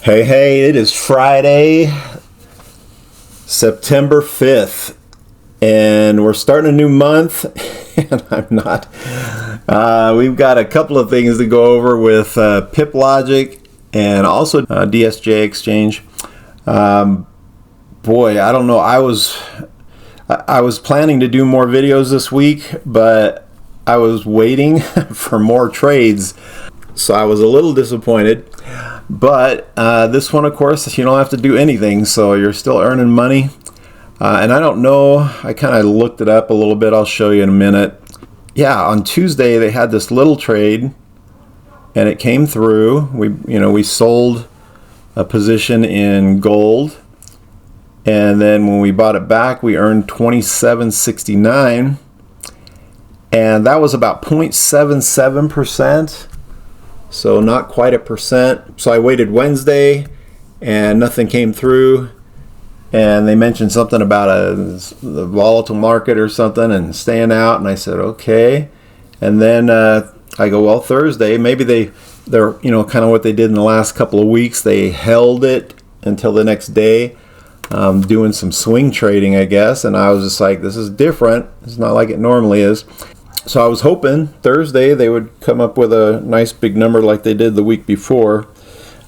Hey, it is Friday, September 5th, and we're starting a new month, and I'm not. We've got a couple of things to go over with Pip Logic and also DSJ exchange. Boy, I don't know. I was planning to do more videos this week, but I was waiting for more trades, so I was a little disappointed. But this one, of course, you don't have to do anything, so you're still earning money. And I don't know, I kind of looked it up a little bit. I'll show you in a minute. Yeah, on Tuesday they had this little trade, and it came through. We sold a position in gold, and then when we bought it back, we earned $27.69, and that was about 0.77%. So not quite a percent. So I waited Wednesday and nothing came through, and they mentioned something about the volatile market or something and staying out, and I said okay. And then I go, well, Thursday maybe they're kind of what they did in the last couple of weeks. They held it until the next day, doing some swing trading, I guess. And I was just like, this is different. It's not like it normally is. So I was hoping Thursday they would come up with a nice big number like they did the week before,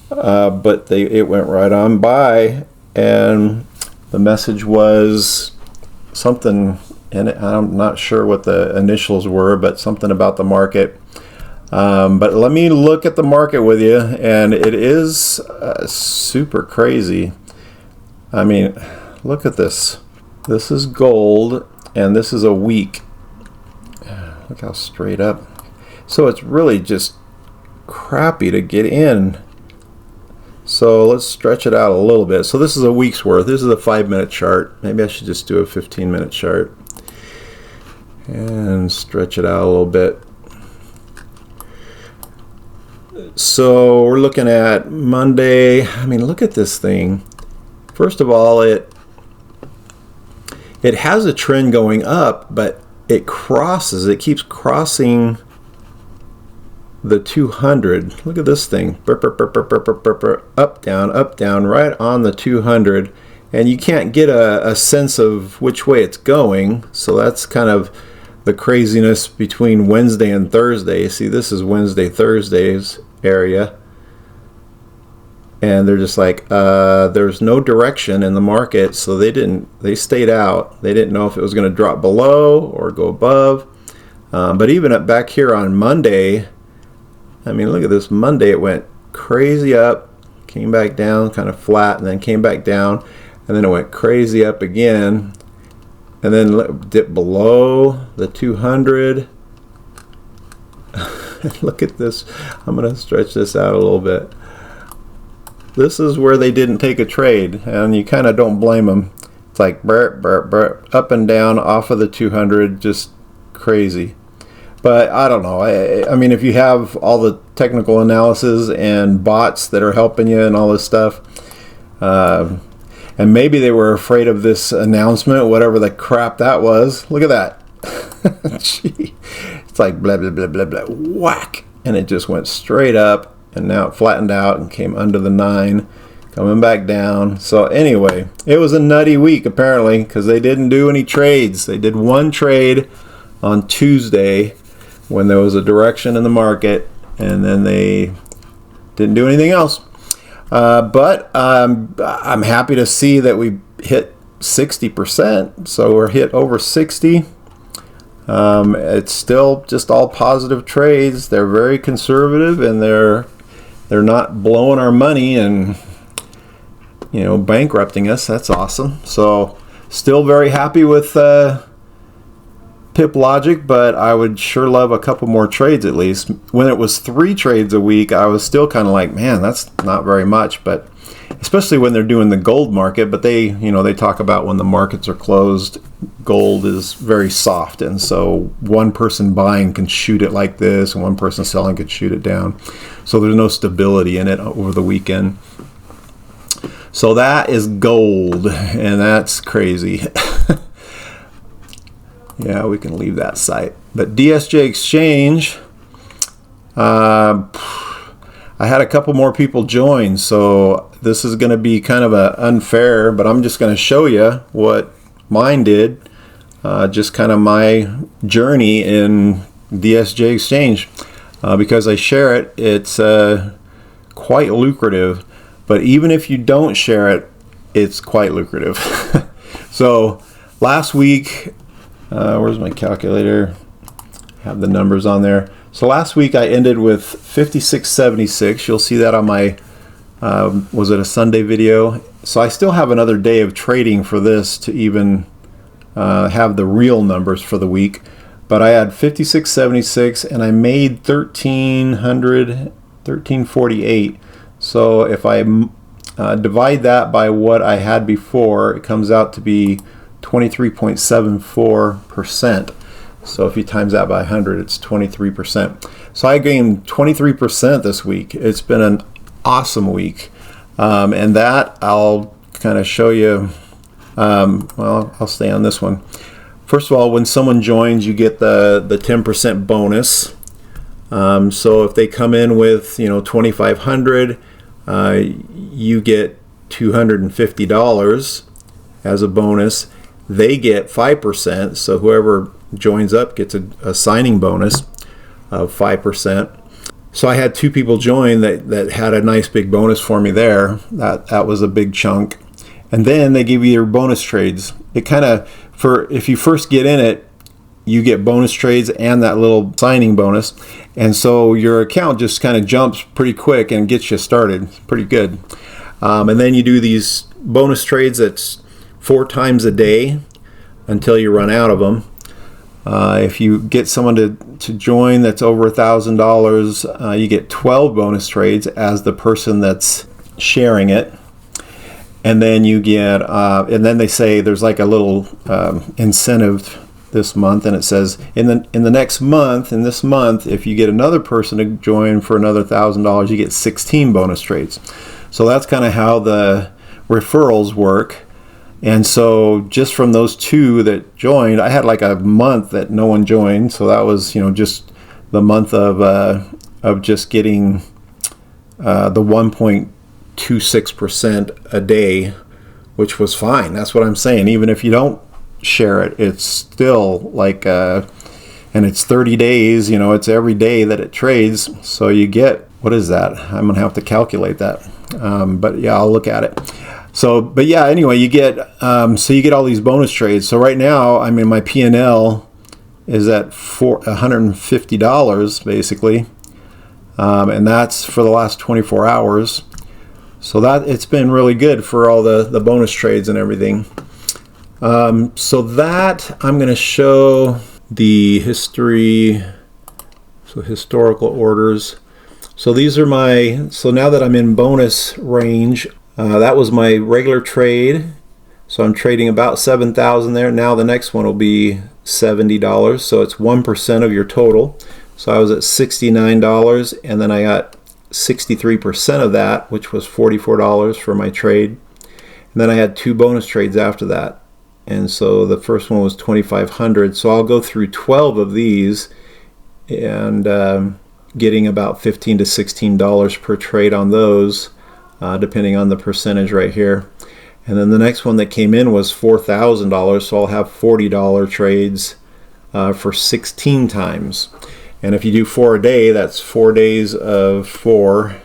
but it went right on by, and the message was something, and I'm not sure what the initials were, but something about the market. But let me look at the market with you, and it is super crazy. I mean, look at this. This is gold, and this is a week. Look how straight up. So it's really just crappy to get in. So let's stretch it out a little bit. So this is a week's worth. This is a 5-minute chart. Maybe I should just do a 15-minute chart and stretch it out a little bit. So we're looking at Monday. I mean, look at this thing. First of all, it has a trend going up, but it keeps crossing the 200. Look at this thing. Up, down, right on the 200. And you can't get a sense of which way it's going. So that's kind of the craziness between Wednesday and Thursday. See, this is Wednesday, Thursday's area. And they're just like, there's no direction in the market, so they stayed out. They didn't know if it was going to drop below or go above. But even back here on Monday, I mean, look at this. Monday it went crazy up, came back down, kind of flat, and then came back down, and then it went crazy up again, and then dipped below the 200. Look at this. I'm going to stretch this out a little bit. This is where they didn't take a trade, and you kind of don't blame them. It's like up and down off of the 200, just crazy. But I don't know. I mean, if you have all the technical analysis and bots that are helping you and all this stuff, and maybe they were afraid of this announcement, whatever the crap that was. Look at that. Gee. It's like blah, blah, blah, blah, blah, whack. And it just went straight up. And now it flattened out and came under the 9, coming back down. So anyway, it was a nutty week apparently, because they didn't do any trades. They did one trade on Tuesday when there was a direction in the market, and then they didn't do anything else. But I'm happy to see that we hit 60%. So we're hit over 60. It's still just all positive trades. They're very conservative, and they're not blowing our money and bankrupting us. That's awesome. So still very happy with Pip Logic, but I would sure love a couple more trades at least. When it was 3 trades a week, I was still kind of like, man, that's not very much. But especially when they're doing the gold market, but they talk about when the markets are closed, gold is very soft, and so one person buying can shoot it like this, and one person selling could shoot it down. So there's no stability in it over the weekend. So that is gold, and that's crazy. Yeah, we can leave that site. But DSJ exchange, I I had a couple more people join, so this is going to be kind of unfair, but I'm just going to show you what mine did, just kind of my journey in DSJ Exchange. Because I share it, it's quite lucrative, but even if you don't share it, it's quite lucrative. So last week, where's my calculator? I have the numbers on there. So last week I ended with 56.76. You'll see that on my, was it a Sunday video? So I still have another day of trading for this to even have the real numbers for the week. But I had 56.76 and I made 1348. So if I divide that by what I had before, it comes out to be 23.74%. So if you times that by 100, it's 23%. So I gained 23% this week. It's been an awesome week. And that I'll kind of show you. Well, I'll stay on this one. First of all, when someone joins, you get the 10% bonus. So if they come in with, 2,500, you get $250 as a bonus. They get 5%. So whoever joins up gets a signing bonus of 5%. So I had two people join that had a nice big bonus for me there. That was a big chunk. And then they give you your bonus trades. It kind of, if you first get in it, you get bonus trades and that little signing bonus. And so your account just kind of jumps pretty quick and gets you started. Pretty good. And then you do these bonus trades that's 4 times a day until you run out of them. If you get someone to join that's over $1,000, you get 12 bonus trades as the person that's sharing it. And then you get, and then they say there's like a little incentive this month, and it says in the next month, in this month, if you get another person to join for another $1,000, you get 16 bonus trades. So that's kind of how the referrals work. And so just from those two that joined, I had like a month that no one joined. So that was, just the month of just getting the 1.26% a day, which was fine. That's what I'm saying. Even if you don't share it, it's still like, and it's 30 days, it's every day that it trades. So you get, what is that? I'm going to have to calculate that. But yeah, I'll look at it. So, but yeah, anyway, you get, so you get all these bonus trades. So right now, I mean, my P&L is at $150 basically. And that's for the last 24 hours. So that it's been really good for all the bonus trades and everything. So that I'm going to show the history, so historical orders. So these are so now that I'm in bonus range, that was my regular trade. So I'm trading about 7,000 there. Now the next one will be $70. So it's 1% of your total. So I was at $69, and then I got 63% of that, which was $44 for my trade. And then I had 2 bonus trades after that. And so the first one was 2,500. So I'll go through 12 of these and getting about $15 to $16 per trade on those, depending on the percentage right here. And then the next one that came in was $4,000. So I'll have $40 trades for 16 times. And if you do 4 a day, that's 4 days of 4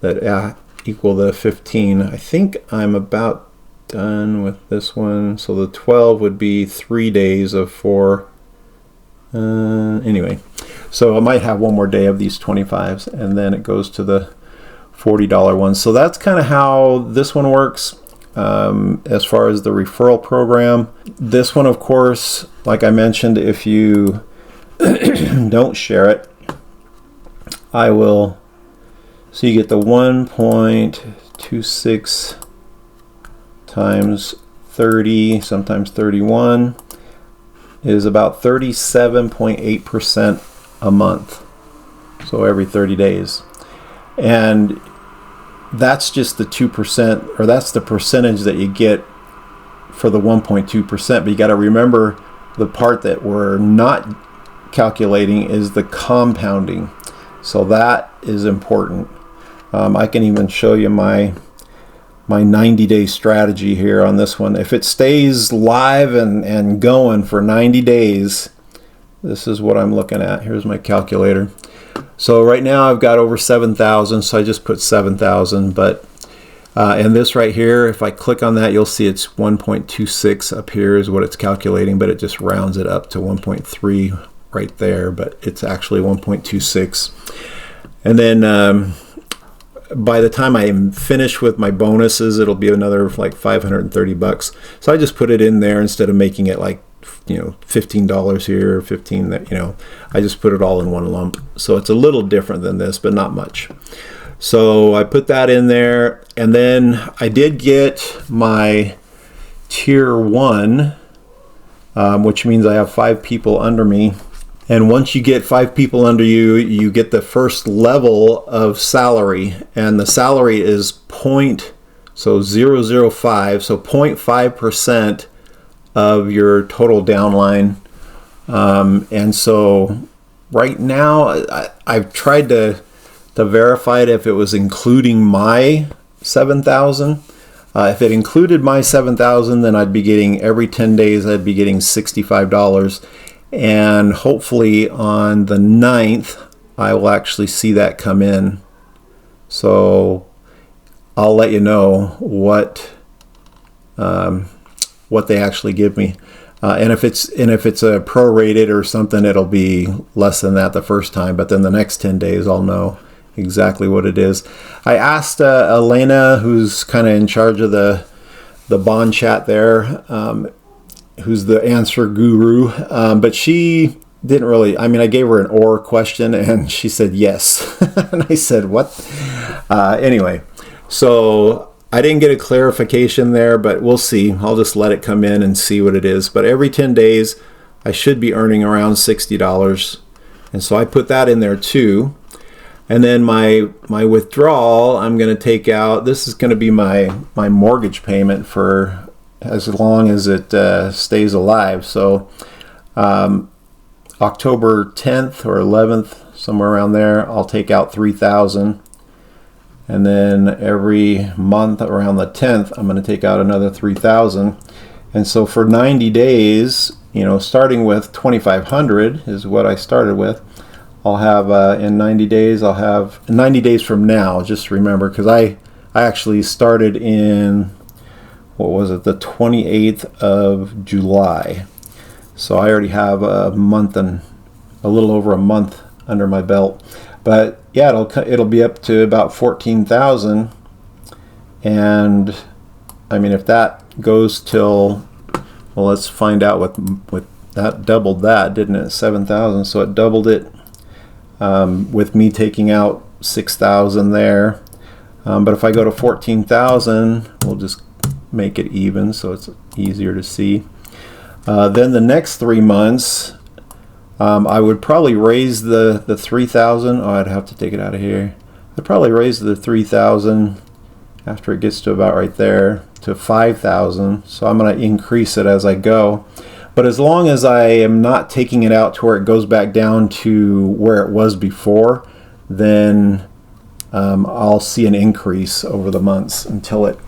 that equal the 15. I think I'm about done with this one. So the 12 would be 3 days of 4. Anyway, so I might have one more day of these 25s, and then it goes to the $40 ones. So that's kind of how this one works as far as the referral program. This one, of course, like I mentioned, if you don't share it, I will, so you get the 1.26 times 30, sometimes 31, is about 37.8% a month. So every 30 days. And that's just the 2%, or that's the percentage that you get for the 1.2%. But you got to remember the part that we're not calculating is the compounding. So that is important. I can even show you my 90-day strategy here on this one. If it stays live and going for 90 days, this is what I'm looking at. Here's my calculator. So right now I've got over 7,000, so I just put 7,000. But and this right here, if I click on that, you'll see it's 1.26 up here is what it's calculating, but it just rounds it up to 1.3 right there, but it's actually 1.26. And then by the time I'm finished with my bonuses, it'll be another like 530 bucks. So I just put it in there instead of making it like, you know, $15 here, 15 that, you know, I just put it all in one lump. So it's a little different than this, but not much. So I put that in there, and then I did get my tier 1, which means I have 5 people under me. And once you get 5 people under you, you get the first level of salary, and the salary is 0.005, so 0.5% of your total downline. And so right now, I've tried to verify it if it was including my 7,000. If it included my 7,000, then I'd be getting every 10 days, I'd be getting $65. And hopefully on the 9th, I will actually see that come in. So I'll let you know what they actually give me. And if it's a prorated or something, it'll be less than that the first time. But then the next 10 days, I'll know exactly what it is. I asked Elena, who's kind of in charge of the bond chat there, who's the answer guru, but she didn't really, I mean, I gave her an or question and she said yes. And I said, what? Anyway, so I didn't get a clarification there, but we'll see. I'll just let it come in and see what it is. But every 10 days, I should be earning around $60. And so I put that in there too. And then my withdrawal, I'm going to take out, this is going to be my mortgage payment for as long as it stays alive. So October 10th or 11th, somewhere around there, I'll take out $3,000. And then every month around the 10th, I'm going to take out another $3,000. And so for 90 days, you know, starting with $2,500 is what I started with. I'll have in 90 days, I'll have 90 days from now, just remember, because I actually started in, what was it, the 28th of July. So I already have a month and a little over a month under my belt. But yeah, it'll be up to about 14,000. And I mean, if that goes till, well, let's find out with that doubled that, didn't it? 7,000. So it doubled it with me taking out 6,000 there. But if I go to 14,000, we'll just make it even so it's easier to see. Then the next 3 months, I would probably raise the 3,000. Oh, I'd have to take it out of here. I'd probably raise the 3,000 after it gets to about right there to 5,000. So I'm going to increase it as I go. But as long as I am not taking it out to where it goes back down to where it was before, then I'll see an increase over the months until it,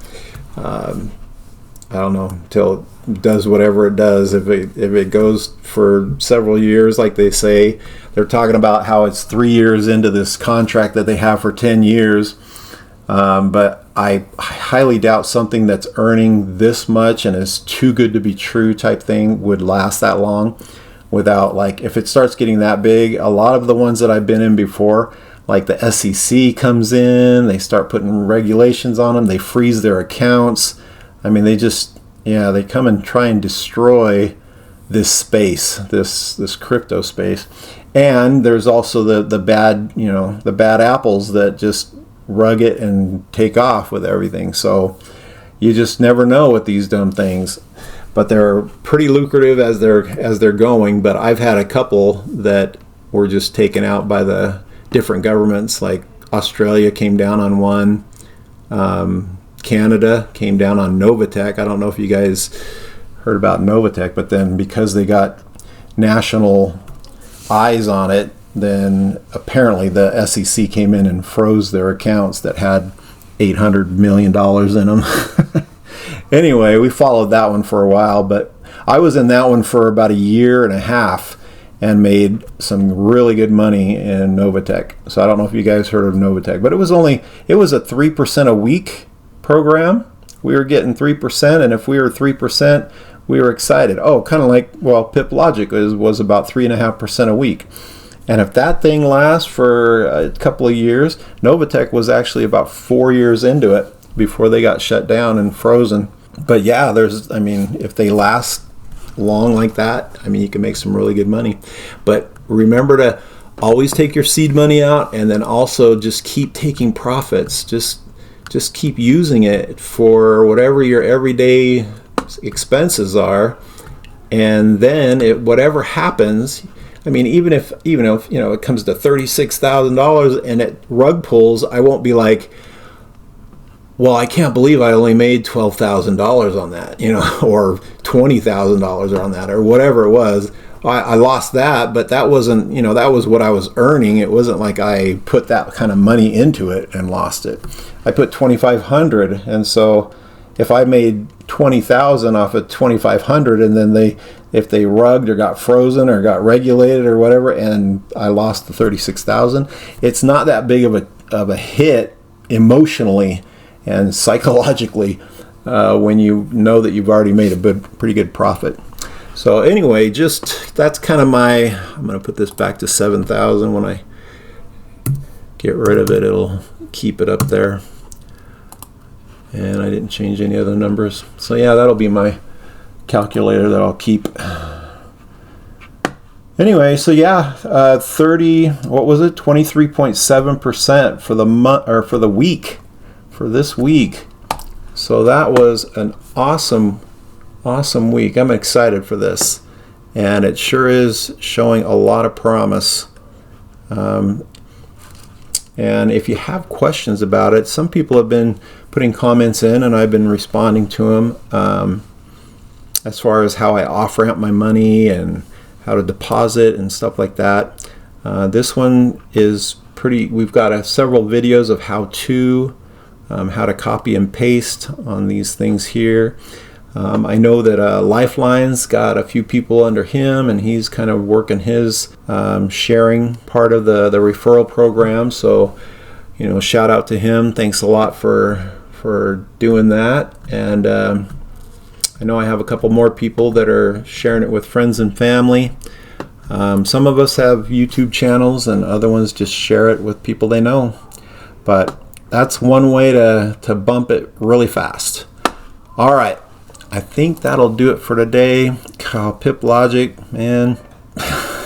I don't know, until it does whatever it does. If it goes for several years, like they say, they're talking about how it's 3 years into this contract that they have for 10 years. But I highly doubt something that's earning this much and is too good to be true type thing would last that long without, like, if it starts getting that big. A lot of the ones that I've been in before, like the SEC comes in, they start putting regulations on them, they freeze their accounts. I mean, they just, yeah, they come and try and destroy this space, this crypto space. And there's also the bad, you know, the bad apples that just rug it and take off with everything. So you just never know with these dumb things. But they're pretty lucrative as they're going. But I've had a couple that were just taken out by the different governments. Like Australia came down on one. Canada came down on Novatech. I don't know if you guys heard about Novatech, but then because they got national eyes on it, then apparently the SEC came in and froze their accounts that had $800 million in them. Anyway, we followed that one for a while, but I was in that one for about a year and a half and made some really good money in Novatech. So I don't know if you guys heard of Novatech, but it was a 3% a week program. We were getting 3%, and if we were 3%, we were excited. Oh, kind of like, well, Pip Logic was about 3.5% a week. And if that thing lasts for a couple of years, Novatech was actually about 4 years into it before they got shut down and frozen. But yeah, if they last long like that, you can make some really good money. But remember to always take your seed money out, and then also just keep taking profits. Just keep using it for whatever your everyday expenses are, and then whatever happens. Even if it comes to $36,000 and it rug pulls, I won't be like, well, I can't believe I only made $12,000 on that, or $20,000 on that, or whatever it was. I lost that, but that wasn't, that was what I was earning. It wasn't like I put that kind of money into it and lost it. I put $2,500, and so if I made $20,000 off of $2,500, and then if they rugged or got frozen or got regulated or whatever, and I lost the $36,000, it's not that big of a hit emotionally and psychologically when you know that you've already made a pretty good profit. So anyway, that's kind of I'm going to put this back to 7,000. When I get rid of it, it'll keep it up there. And I didn't change any other numbers. So yeah, that'll be my calculator that I'll keep. Anyway, so yeah, 23.7% for the month, or for the week, for this week. So that was an awesome week. I'm excited for this, and it sure is showing a lot of promise. And if you have questions about it, some people have been putting comments in, and I've been responding to them as far as how I off-ramp my money and how to deposit and stuff like that. This one is pretty. We've got several videos of how to copy and paste on these things here. I know that Lifeline's got a few people under him, and he's kind of working his sharing part of the referral program. So, shout out to him. Thanks a lot for doing that. And I know I have a couple more people that are sharing it with friends and family. Some of us have YouTube channels, and other ones just share it with people they know. But that's one way to bump it really fast. All right. I think that'll do it for today. Pip Logic, man.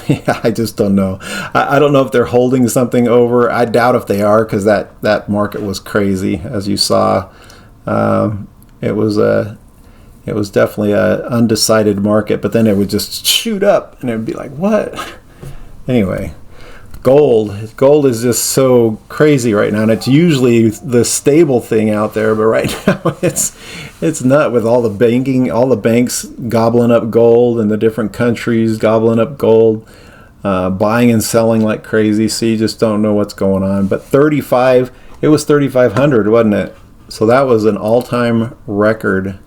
Yeah, I just don't know. I don't know if they're holding something over. I doubt if they are, because that market was crazy, as you saw. It was definitely an undecided market, but then it would just shoot up, and it would be like, what? Anyway, gold is just so crazy right now, and it's usually the stable thing out there, but right now it's nut with all the banks gobbling up gold, and the different countries gobbling up gold, buying and selling like crazy. So you just don't know what's going on. But it was 3,500, wasn't it? So that was an all-time record.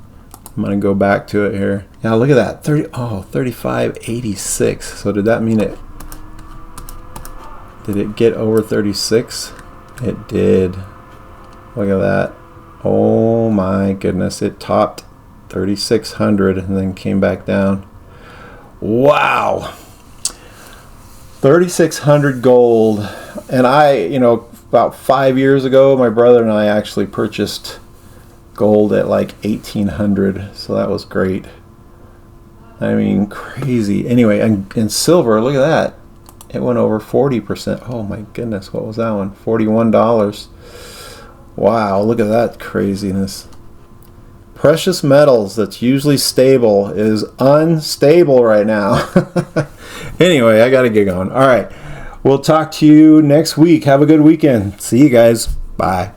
I'm going to go back to it here. Now look at that, 35.86. So did that mean did it get over 36? It did. Look at that. Oh my goodness, it topped 3,600 and then came back down. Wow. 3,600 gold. And about 5 years ago, my brother and I actually purchased gold at like 1,800. So that was great. Crazy. Anyway, and silver, look at that. It went over 40%. Oh my goodness, what was that one? $41. Wow, look at that craziness. Precious metals that's usually stable is unstable right now. Anyway, I got to get going. All right, we'll talk to you next week. Have a good weekend. See you guys. Bye.